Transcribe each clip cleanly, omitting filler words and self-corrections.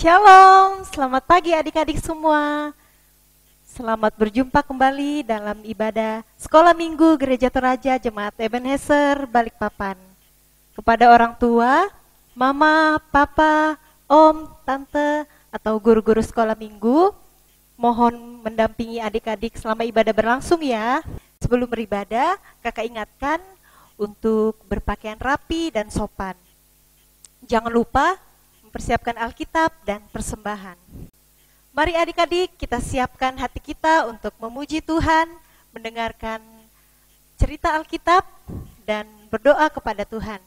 Shalom, selamat pagi adik-adik semua. Selamat berjumpa kembali dalam ibadah Sekolah Minggu Gereja Toraja Jemaat Ebenezer Balikpapan. Kepada orang tua, mama, papa, om, tante, atau guru-guru sekolah minggu, mohon mendampingi adik-adik selama ibadah berlangsung ya. Sebelum beribadah, kakak ingatkan untuk berpakaian rapi dan sopan. Jangan lupa mempersiapkan Alkitab dan persembahan. Mari adik-adik kita siapkan hati kita untuk memuji Tuhan, mendengarkan cerita Alkitab, dan berdoa kepada Tuhan.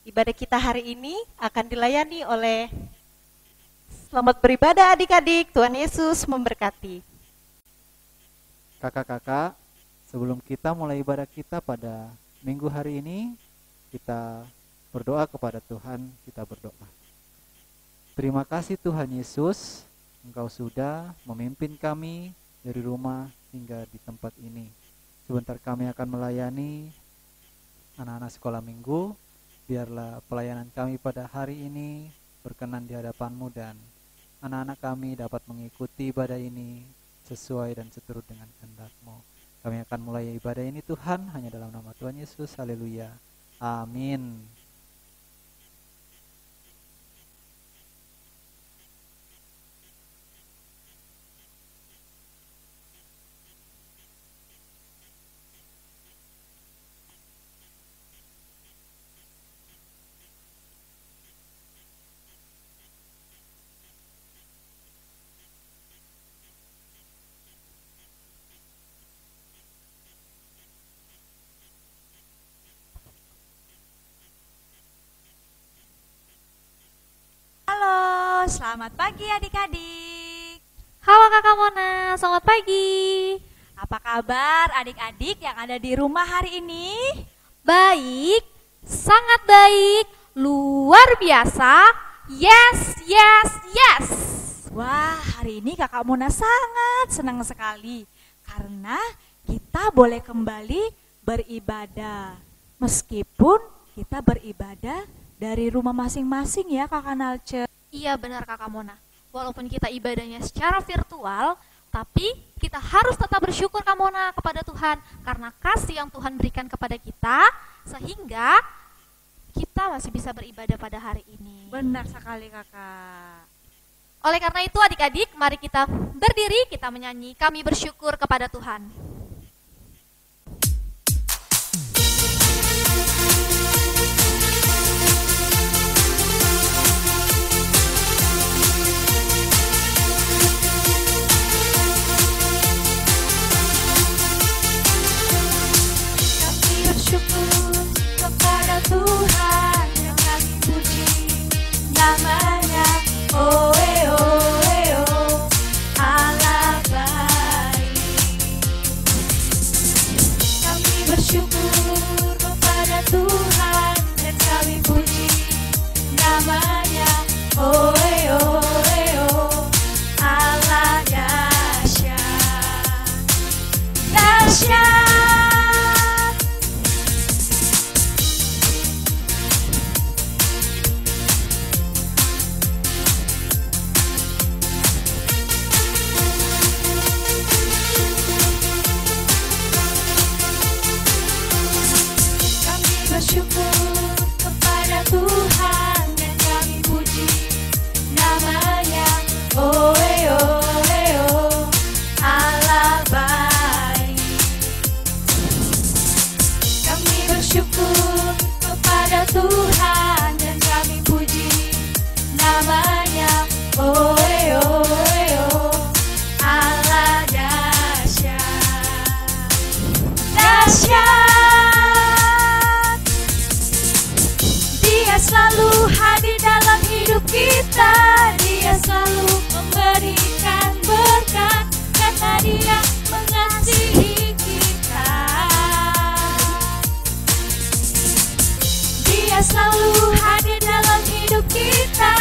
Ibadah kita hari ini akan dilayani oleh selamat beribadah adik-adik, Tuhan Yesus memberkati. Kakak-kakak, sebelum kita mulai ibadah kita pada minggu hari ini, kita berdoa kepada Tuhan, kita berdoa. Terima kasih Tuhan Yesus, Engkau sudah memimpin kami dari rumah hingga di tempat ini. Sebentar kami akan melayani anak-anak sekolah minggu. Biarlah pelayanan kami pada hari ini berkenan di hadapan-Mu dan anak-anak kami dapat mengikuti ibadah ini sesuai dan seturut dengan kehendak-Mu. Kami akan mulai ibadah ini Tuhan, hanya dalam nama Tuhan Yesus. Haleluya. Amin. Halo, selamat pagi adik-adik. Halo Kakak Mona, selamat pagi. Apa kabar adik-adik yang ada di rumah hari ini? Baik, sangat baik, luar biasa. Yes, yes, yes. Wah, hari ini Kakak Mona sangat senang sekali karena kita boleh kembali beribadah. Meskipun kita beribadah dari rumah masing-masing ya Kakak Nalce. Iya benar Kakak Mona, walaupun kita ibadahnya secara virtual, tapi kita harus tetap bersyukur Kak Mona kepada Tuhan karena kasih yang Tuhan berikan kepada kita, sehingga kita masih bisa beribadah pada hari ini. Benar sekali Kakak. Oleh karena itu adik-adik, mari kita berdiri, kita menyanyi Kami Bersyukur kepada Tuhan. Bersyukur kepada Tuhan yang kami puji namanya. Oh, Allah baik. Kami bersyukur kepada Tuhan dan kami puji namanya. Oh, Allah dahsyat, dahsyat. Bersyukur kepada Tuhan dan kami puji namanya. Oh, Allah baik. Kami bersyukur kepada Tuhan dan kami puji namanya. Oh, Allah dahsyat, dahsyat. Dia selalu hadir dalam hidup kita. Dia selalu memberikan berkat karena Dia mengasihi kita. Dia selalu hadir dalam hidup kita.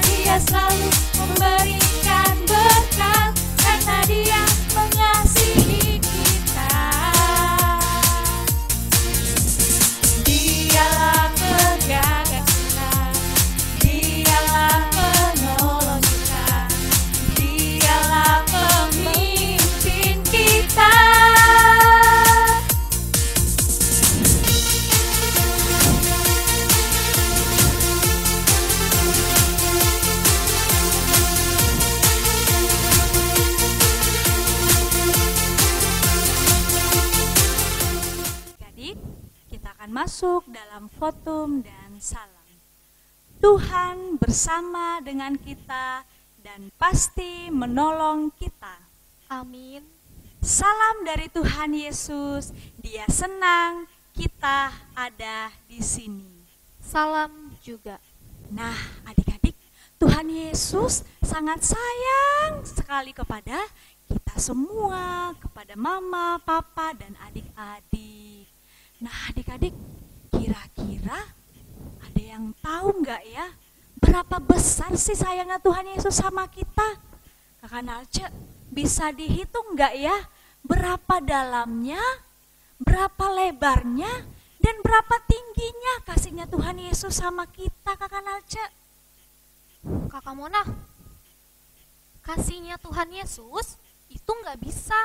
Dia selalu memberikan berkat karena Dia mengasihi kita. Dialah penjaga kita, Dialah penolong kita. akan masuk dalam votum dan salam. Tuhan bersama dengan kita dan pasti menolong kita. Amin. Salam dari Tuhan Yesus, Dia senang kita ada di sini. Salam juga. Nah, adik-adik, Tuhan Yesus sangat sayang sekali kepada kita semua, kepada mama, papa, dan adik-adik. Nah, adik-adik, kira-kira ada yang tahu nggak ya berapa besar sih sayangnya Tuhan Yesus sama kita? Kakak Nalce, bisa dihitung nggak ya berapa dalamnya, berapa lebarnya, dan berapa tingginya kasihnya Tuhan Yesus sama kita, Kakak Nalce? Kakak Mona, kasihnya Tuhan Yesus itu nggak bisa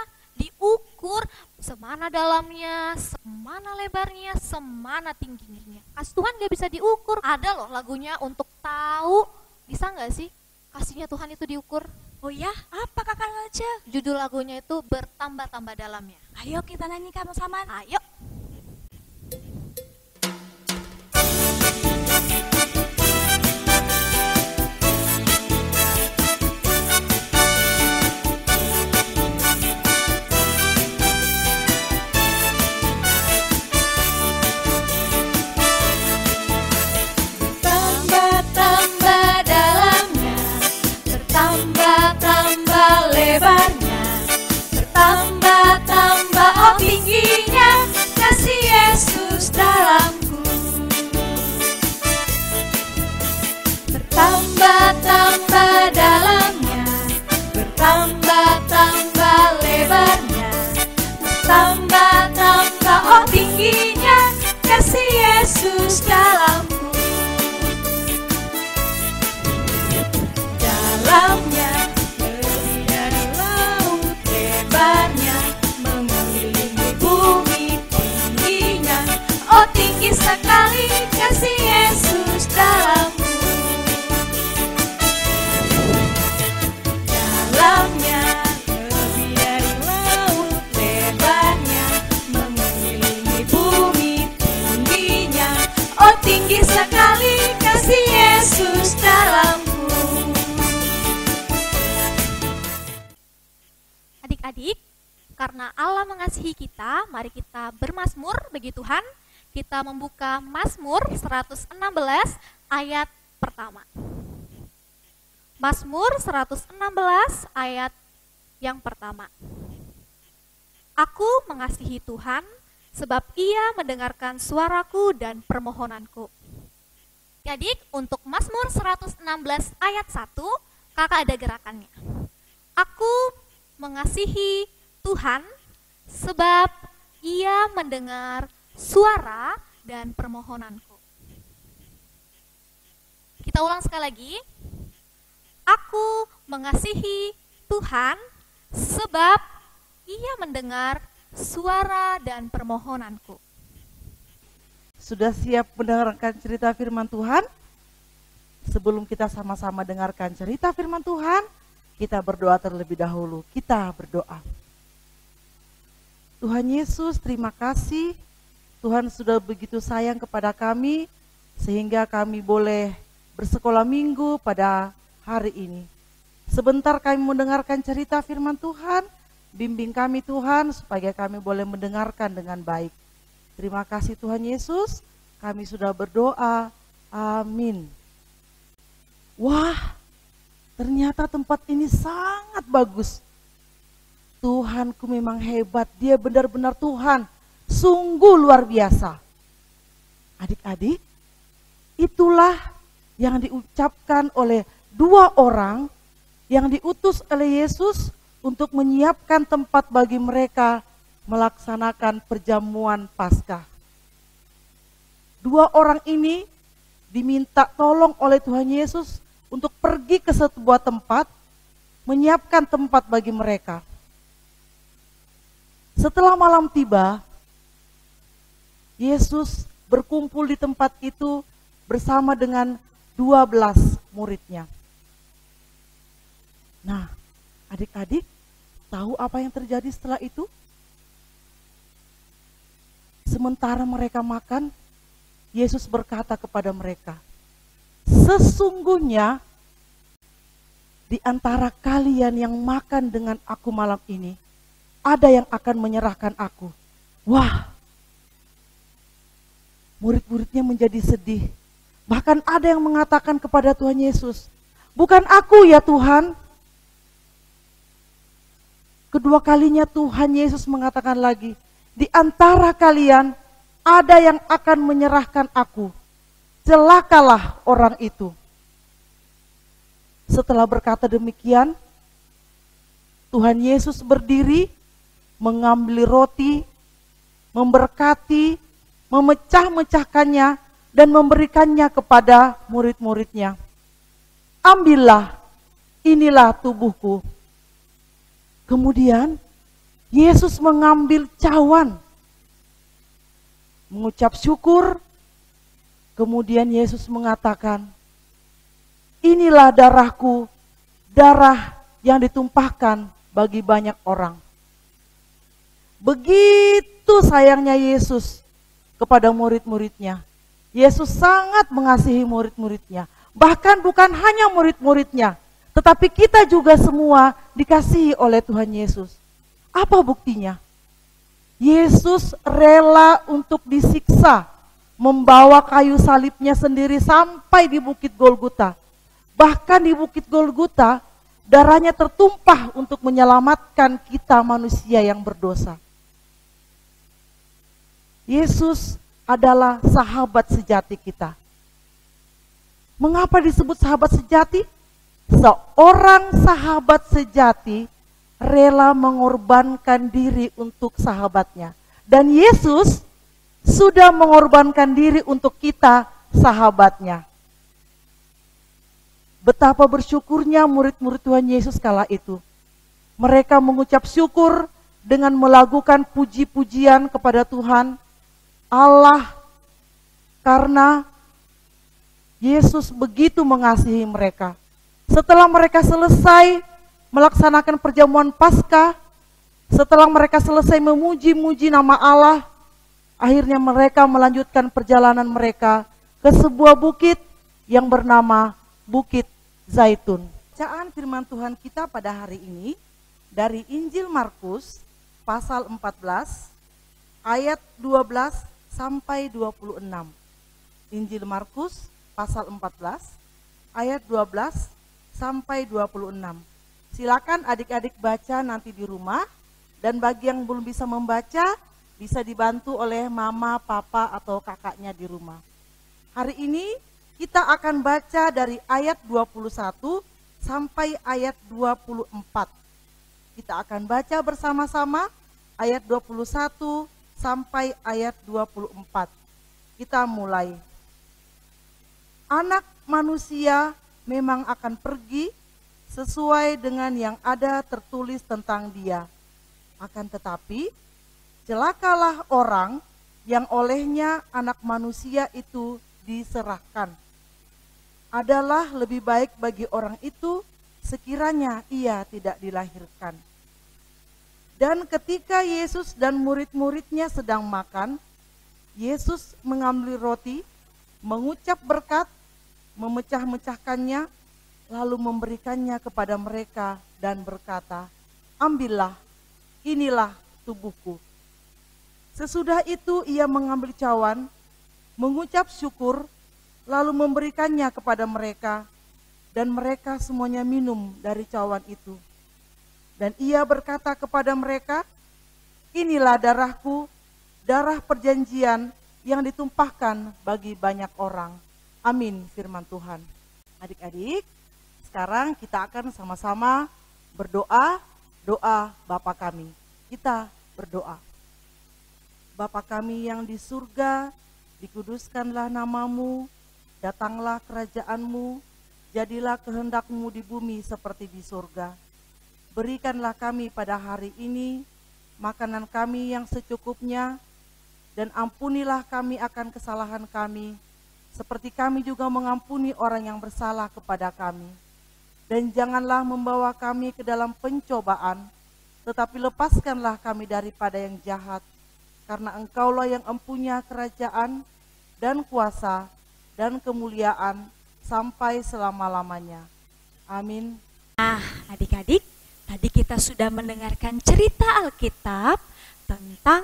diukur semana dalamnya, semana lebarnya, semana tingginya. Kasih Tuhan nggak bisa diukur. Ada loh lagunya untuk tahu. Bisa nggak sih kasihnya Tuhan itu diukur? Oh ya, apa Kakak Nalce? Judul lagunya itu Bertambah-tambah Dalamnya. Ayo kita nyanyikan bersama. Ayo. Lebarnya, bertambah-tambah oh tingginya kasih Yesus dalamku. Bertambah-tambah dalamnya, bertambah-tambah lebarnya, bertambah-tambah oh tingginya kasih Yesus dalamku. Dalamnya mengelilingi bumi tingginya, oh tinggi sekali kasih Yesus dalamku. Dalamnya lebih dari laut lebarnya, mengelilingi bumi tingginya, oh tinggi sekali kasih Yesus dalamku. Adik-adik, karena Allah mengasihi kita, mari kita bermazmur bagi Tuhan. Kita membuka Mazmur 116 ayat pertama. Mazmur 116 ayat yang pertama. Aku mengasihi Tuhan, sebab Ia mendengarkan suaraku dan permohonanku. Adik, untuk Mazmur 116 ayat 1, kakak ada gerakannya. Aku mengasihi Tuhan, sebab Ia mendengar suara dan permohonanku. Kita ulang sekali lagi. Aku mengasihi Tuhan, sebab Ia mendengar suara dan permohonanku. Sudah siap mendengarkan cerita firman Tuhan? Sebelum kita sama-sama dengarkan cerita firman Tuhan, kita berdoa terlebih dahulu. Kita berdoa. Tuhan Yesus, terima kasih. Tuhan sudah begitu sayang kepada kami, sehingga kami boleh bersekolah minggu pada hari ini. Sebentar kami mendengarkan cerita firman Tuhan, bimbing kami Tuhan, supaya kami boleh mendengarkan dengan baik. Terima kasih Tuhan Yesus, kami sudah berdoa. Amin. Wah, ternyata tempat ini sangat bagus. Tuhanku memang hebat, Dia benar-benar Tuhan, sungguh luar biasa. Adik-adik, itulah yang diucapkan oleh dua orang yang diutus oleh Yesus untuk menyiapkan tempat bagi mereka melaksanakan perjamuan Paskah. Dua orang ini diminta tolong oleh Tuhan Yesus untuk pergi ke sebuah tempat, menyiapkan tempat bagi mereka. Setelah malam tiba, Yesus berkumpul di tempat itu bersama dengan 12 muridnya. Nah, adik-adik, tahu apa yang terjadi setelah itu? 9 Sementara mereka makan, Yesus berkata kepada mereka, sesungguhnya di antara kalian yang makan dengan aku malam ini, ada yang akan menyerahkan aku. Wah, murid-muridnya menjadi sedih. Bahkan ada yang mengatakan kepada Tuhan Yesus, bukan aku ya Tuhan. Kedua kalinya Tuhan Yesus mengatakan lagi, di antara kalian ada yang akan menyerahkan aku. Celakalah orang itu. Setelah berkata demikian, Tuhan Yesus berdiri, mengambil roti, memberkati, memecah-mecahkannya, dan memberikannya kepada murid-muridnya. Ambillah, inilah tubuhku. Kemudian Yesus mengambil cawan, mengucap syukur, kemudian Yesus mengatakan, inilah darahku, darah yang ditumpahkan bagi banyak orang. Begitu sayangnya Yesus kepada murid-muridnya. Yesus sangat mengasihi murid-muridnya. Bahkan bukan hanya murid-muridnya, tetapi kita juga semua dikasihi oleh Tuhan Yesus. Apa buktinya? Yesus rela untuk disiksa, membawa kayu salibnya sendiri sampai di Bukit Golgota. Bahkan di Bukit Golgota, darahnya tertumpah untuk menyelamatkan kita manusia yang berdosa. Yesus adalah sahabat sejati kita. Mengapa disebut sahabat sejati? Seorang sahabat sejati rela mengorbankan diri untuk sahabatnya. Dan Yesus sudah mengorbankan diri untuk kita, sahabatnya. Betapa bersyukurnya murid-murid Tuhan Yesus kala itu. Mereka mengucap syukur dengan melakukan puji-pujian kepada Tuhan Allah, karena Yesus begitu mengasihi mereka. Setelah mereka selesai melaksanakan perjamuan Paskah, setelah mereka selesai memuji-muji nama Allah, akhirnya mereka melanjutkan perjalanan mereka ke sebuah bukit yang bernama Bukit Zaitun. Bacaan firman Tuhan kita pada hari ini dari Injil Markus pasal 14 ayat 12 sampai 26. Injil Markus pasal 14 ayat 12 sampai 26. Silakan adik-adik baca nanti di rumah, dan bagi yang belum bisa membaca bisa dibantu oleh mama, papa atau kakaknya di rumah. Hari ini kita akan baca dari ayat 21 sampai ayat 24. Kita akan baca bersama-sama ayat 21 sampai ayat 24. Kita mulai. Anak manusia memang akan pergi sesuai dengan yang ada tertulis tentang dia. Akan tetapi, celakalah orang yang olehnya anak manusia itu diserahkan. Adalah lebih baik bagi orang itu sekiranya ia tidak dilahirkan. Dan ketika Yesus dan murid-muridnya sedang makan, Yesus mengambil roti, mengucap berkat, memecah-mecahkannya, lalu memberikannya kepada mereka dan berkata, ambillah, inilah tubuhku. Sesudah itu ia mengambil cawan, mengucap syukur, lalu memberikannya kepada mereka, dan mereka semuanya minum dari cawan itu. Dan ia berkata kepada mereka, inilah darahku, darah perjanjian yang ditumpahkan bagi banyak orang. Amin, firman Tuhan. Adik-adik, sekarang kita akan sama-sama berdoa, doa Bapa kami. Kita berdoa. Bapa kami yang di surga, dikuduskanlah namamu, datanglah kerajaanmu, jadilah kehendakmu di bumi seperti di surga. Berikanlah kami pada hari ini makanan kami yang secukupnya, dan ampunilah kami akan kesalahan kami, seperti kami juga mengampuni orang yang bersalah kepada kami. Dan janganlah membawa kami ke dalam pencobaan, tetapi lepaskanlah kami daripada yang jahat, karena Engkaulah yang empunya kerajaan dan kuasa dan kemuliaan sampai selama-lamanya. Amin. Adik-adik, tadi kita sudah mendengarkan cerita Alkitab tentang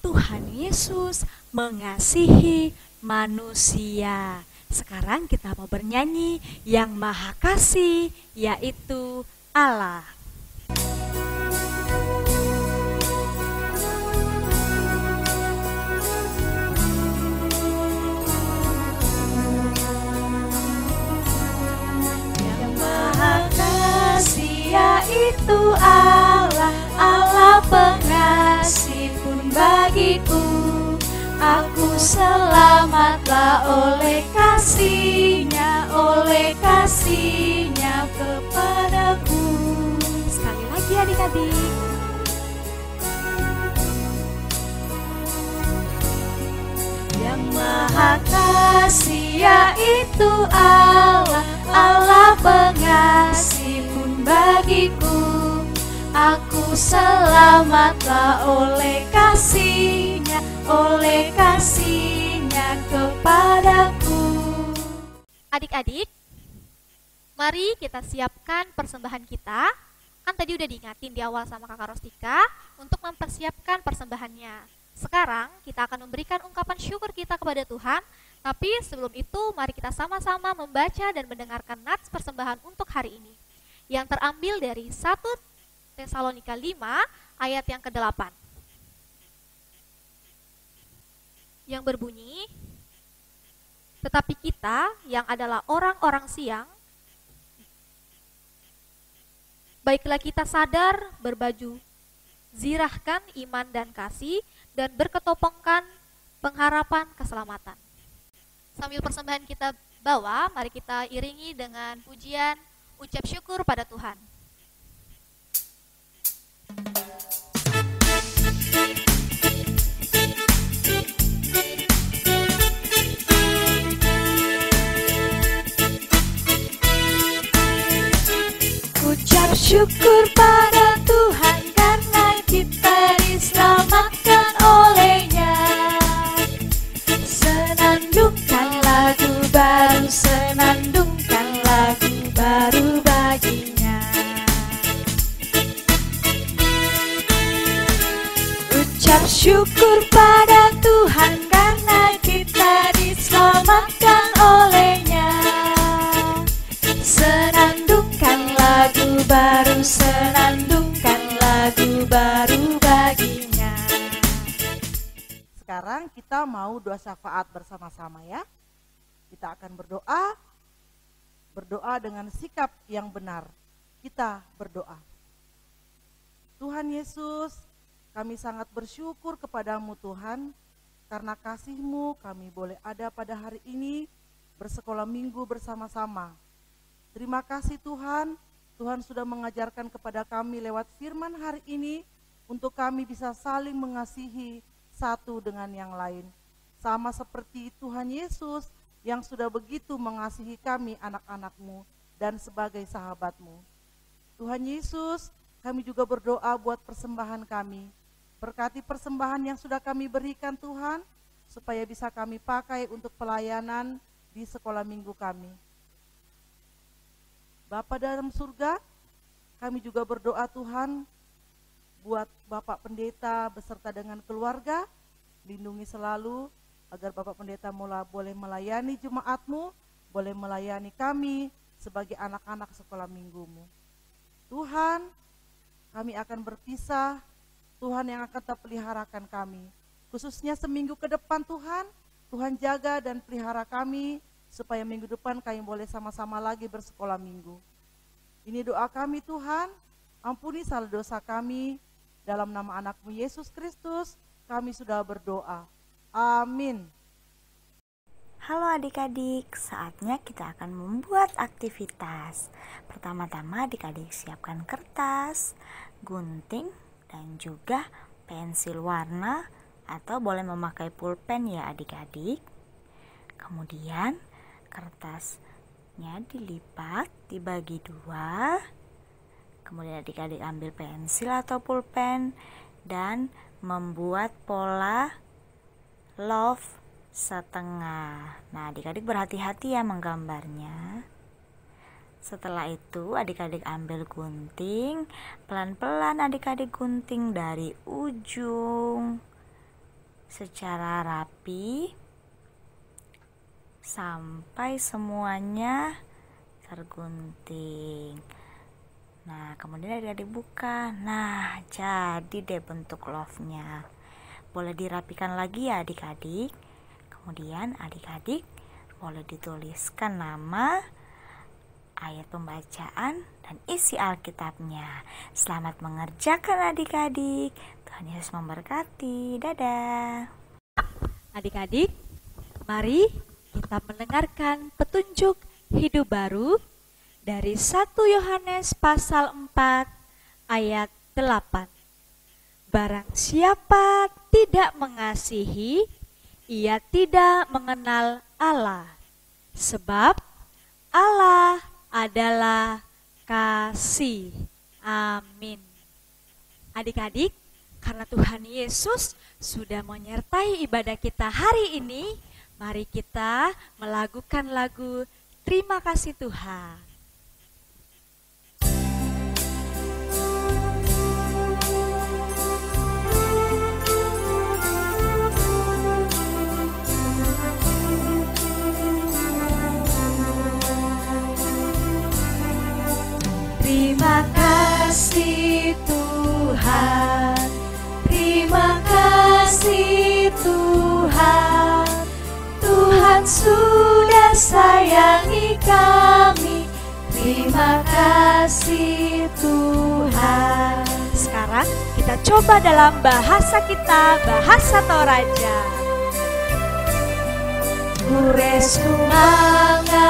Tuhan Yesus mengasihi manusia. Sekarang kita mau bernyanyi yang Maha Kasih, yaitu Allah. Yang Maha Kasih, yaitu Allah, Allah pengasih pun bagiku. Aku selamatlah oleh kasih-Nya kepadaku. Sekali lagi adik-adik. Yang Maha Kasih, yaitu Allah, Allah pengasih pun bagiku. Aku selamatlah oleh kasih-Nya kepadaku. Adik-adik, mari kita siapkan persembahan kita. Kan tadi udah diingatin di awal sama Kakak Rostika untuk mempersiapkan persembahannya. Sekarang kita akan memberikan ungkapan syukur kita kepada Tuhan. Tapi sebelum itu mari kita sama-sama membaca dan mendengarkan nats persembahan untuk hari ini, yang terambil dari 1 Tesalonika 5 ayat yang ke-8, yang berbunyi, tetapi kita yang adalah orang-orang siang, baiklah kita sadar, berbaju zirahkan iman dan kasih, dan berketopongkan pengharapan keselamatan. Sambil persembahan kita bawa, mari kita iringi dengan pujian ucap syukur pada Tuhan. Ucap syukur pada Tuhan karena kita diselamatkan oleh-Nya. Senandungkan lagu baru, senandungkan lagu baru bagi-Nya. Ucap syukur pada Tuhan karena kita diselamatkan oleh-Nya. Senandungkan lagu baru, senandungkan lagu baru bagi-Nya. Sekarang kita mau doa syafaat bersama-sama ya. Kita akan berdoa dengan sikap yang benar. Kita berdoa. Tuhan Yesus, kami sangat bersyukur kepadamu Tuhan, karena kasih-Mu kami boleh ada pada hari ini bersekolah minggu bersama-sama. Terima kasih Tuhan, Tuhan sudah mengajarkan kepada kami lewat firman hari ini untuk kami bisa saling mengasihi satu dengan yang lain. Sama seperti Tuhan Yesus yang sudah begitu mengasihi kami anak-anak-Mu dan sebagai sahabat-Mu. Tuhan Yesus, kami juga berdoa buat persembahan kami. Berkati persembahan yang sudah kami berikan Tuhan, supaya bisa kami pakai untuk pelayanan di sekolah minggu kami. Bapa dalam surga, kami juga berdoa Tuhan buat Bapak Pendeta beserta dengan keluarga, lindungi selalu agar Bapak Pendeta boleh melayani jemaat-Mu, boleh melayani kami sebagai anak-anak sekolah minggu-Mu. Tuhan, kami akan berpisah, Tuhan yang akan tetap peliharakan kami. Khususnya seminggu ke depan Tuhan, Tuhan jaga dan pelihara kami, supaya minggu depan kami boleh sama-sama lagi bersekolah minggu. Ini doa kami Tuhan, ampuni salah dosa kami, dalam nama anak-Mu Yesus Kristus, kami sudah berdoa. Amin. Halo adik-adik, saatnya kita akan membuat aktivitas. Pertama-tama adik-adik siapkan kertas, gunting, dan juga pensil warna, atau boleh memakai pulpen ya adik-adik. Kemudian kertasnya dilipat, dibagi dua. Kemudian adik-adik ambil pensil atau pulpen dan membuat pola love setengah. Nah, adik-adik berhati-hati ya menggambarnya. Setelah itu adik-adik ambil gunting, pelan-pelan adik-adik gunting dari ujung secara rapi sampai semuanya tergunting. Nah, kemudian adik-adik buka. Nah, jadi deh bentuk love-nya. Boleh dirapikan lagi ya adik-adik. Kemudian adik-adik boleh dituliskan nama, ayat pembacaan, dan isi Alkitabnya. Selamat mengerjakan adik-adik. Tuhan Yesus memberkati. Dadah. Adik-adik, mari kita mendengarkan petunjuk hidup baru dari 1 Yohanes pasal 4 ayat 8. Barang siapa tidak mengasihi, ia tidak mengenal Allah, sebab Allah adalah kasih. Amin. Adik-adik, karena Tuhan Yesus sudah menyertai ibadah kita hari ini, mari kita melakukan lagu Terima Kasih Tuhan. Terima kasih Tuhan, terima kasih Tuhan, Tuhan sudah sayangi kami, terima kasih Tuhan. Sekarang kita coba dalam bahasa kita, bahasa Toraja. Kure sumanga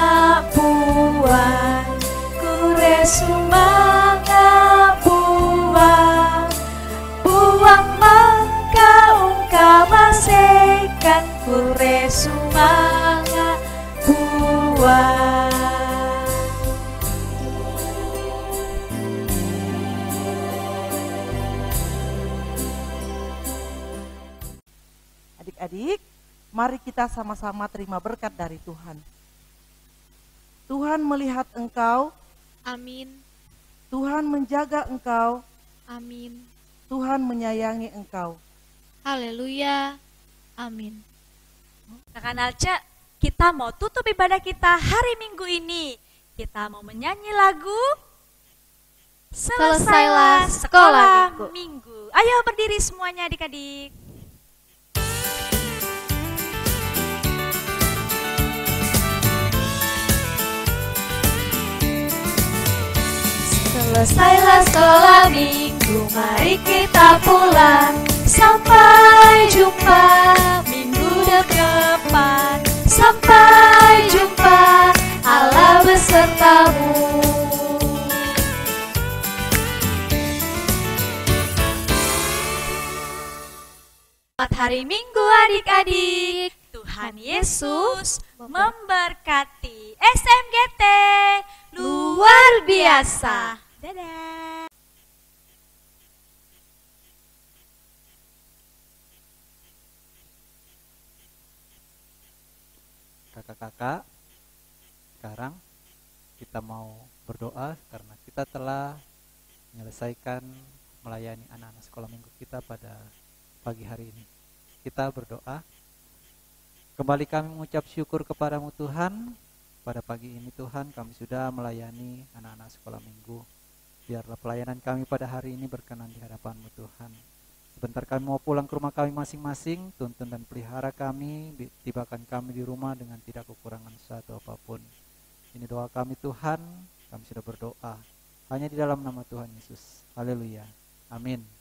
puan, kure sumanga buang, buang mangka ungka masekan, kure sumanga buang. Adik-adik, mari kita sama-sama terima berkat dari Tuhan. Tuhan melihat engkau, Amin. Tuhan menjaga engkau, Amin. Tuhan menyayangi engkau. Haleluya. Amin. Kakak Nalca, kita mau tutup ibadah kita hari Minggu ini. Kita mau menyanyi lagu Selesailah Sekolah Minggu. Ayo berdiri semuanya adik-adik. Selesailah sekolah minggu, mari kita pulang. Sampai jumpa minggu depan. Sampai jumpa, Allah besertamu. Selamat hari Minggu adik-adik. Tuhan Yesus memberkati. SMGT luar biasa. Dadah. Kakak-kakak, sekarang kita mau berdoa karena kita telah menyelesaikan melayani anak-anak sekolah minggu kita pada pagi hari ini. Kita berdoa. Kembali kami mengucap syukur kepadamu Tuhan. Pada pagi ini Tuhan kami sudah melayani anak-anak sekolah minggu. Biarlah pelayanan kami pada hari ini berkenan di hadapan-Mu Tuhan. Sebentar kami mau pulang ke rumah kami masing-masing. Tuntun dan pelihara kami, tibakan kami di rumah dengan tidak kekurangan satu apapun. Ini doa kami Tuhan. Kami sudah berdoa hanya di dalam nama Tuhan Yesus. Haleluya. Amin.